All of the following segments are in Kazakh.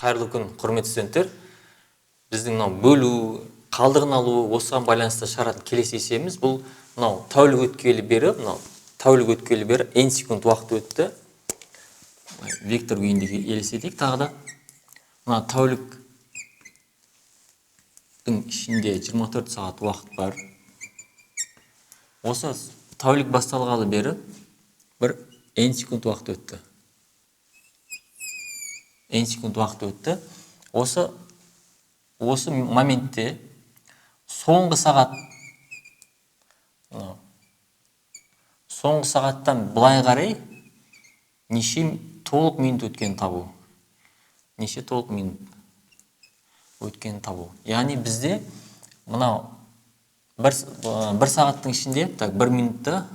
Қайырлы күн, құрметті студенттер. Біздің бөлу, қалдығын алу, осыған байланысты шығаратын келесі есебіміз бұл тәулік өткелі бері, n секунд уақыт өтті. Вектор күйіндегі елестетейік тағы да. Тәуліктің ішінде 24 сағат уақыт бар. Осы тәулік басталғалы бері бір n секунд уақыт өтті. n секунд уақыт өтті. Осы моментте соңғы сағаттан былай қарай неше толық минут өткен табу. Неше толық минут өткен табу. Яғни бізде мынау бір сағаттың ішінде 1 минутта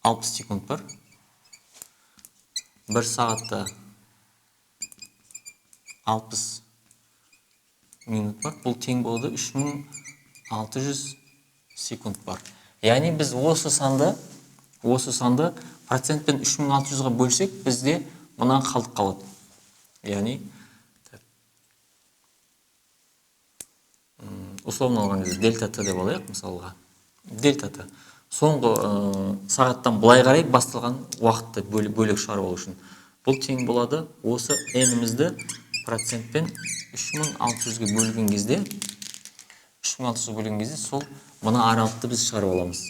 60 секунд бар. 1 сағатта 60 минут бар. Бұл тең болды 3600 секунд бар. Яғни біз осы санды процентпен 3600-ға бөлсек, бізде мына қалдық қалады. Яғни условно алған кезде дельта Т деп алайық мысалға. Дельта Т. Соңғы сағаттан былай қарай басталған уақытты бөлек шығарып алу үшін. Бұл тең болады. Осы n-імізді процентпен 3600-ге бөлген кезде, сол мына аралықты біз шығарып аламыз.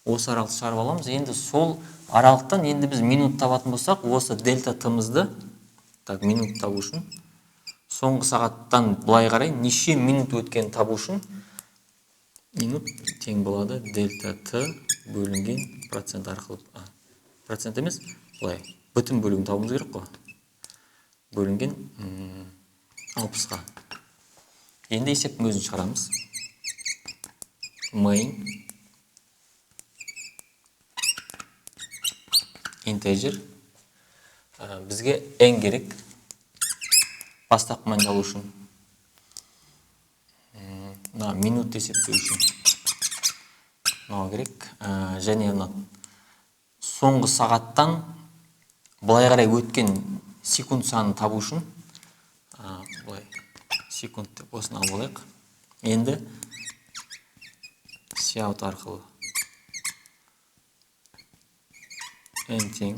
Осы аралықты шығарып аламыз. Енді сол аралықтан енді біз минут табатын болсақ, осы дельта Т-мізді минут табу үшін, соңғы сағаттан былай қарай неше минут өткен табу үшін, минут тең болады дельта Т бөлінген процент арқылы. Процент емес, былай бүтін бөлігін табуымыз керек қой. Бөлінген 60-ға. Енді есептің өзін шығарамыз. Main integer. Бізге n керек. Бастапқы мәнді алу үшін. Минут есептеу үшін. Керек. Және соңғы сағаттан былай қарай өткен секунд санын табу үшін, секунд деп осыны алып алайық. Енді cout арқылы n тең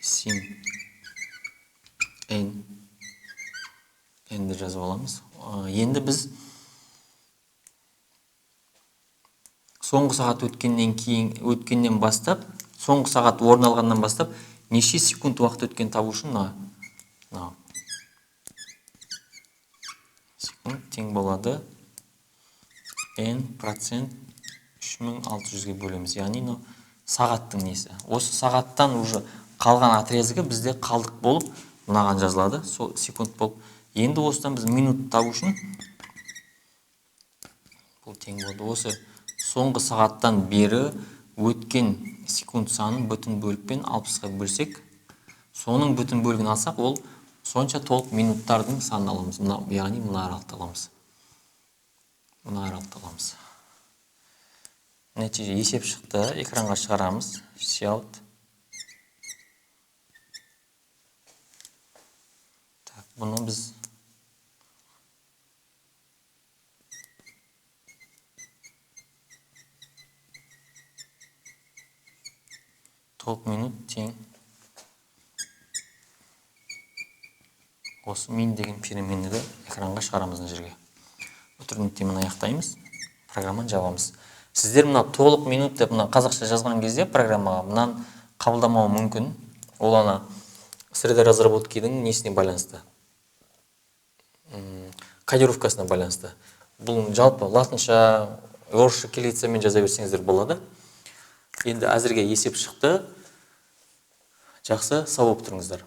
sin n енді жазып аламыз. Енді біз соңғы сағат өткеннен бастап, соңғы сағат орын алғаннан бастап, неше секунд уақыт өткен табу үшін секунд тең болады n процент 3600-ге бөлеміз. Яғни сағаттың несі. Осы сағаттан уже қалған отрезігі бізде қалдық болып, мынаған жазылады, сол секунд болып. Енді осыдан біз минут табу үшін, бұл тең болды. Осы соңғы сағаттан бері өткен секунд санын бүтін бөлікпен 60-ға бөлсек, соның бүтін бөлігін алсақ, ол сонша толық минуттардың санын аламыз. Яғни мына аралықты аламыз. Нәтиже есеп шықты, экранға шығарамыз. Cout. Бұны біз толық минут тең осы min деген переменді экранға шығарамыз жерге. Өтірінікте мұны аяқтаймыз. Программаны жабамыз. Сіздер толық минут деп қазақша жазған кезде программаға мұнан қабылдамауы мүмкін. Ол среда разработкидің несіне байланысты? Кодировкасына байланысты. Бұл жалпы латынша, орысша кириллицамен жаза берсеңіздер болады. Енді әзірге есеп шықты. Жақсы, сау болып тұрыңыздар.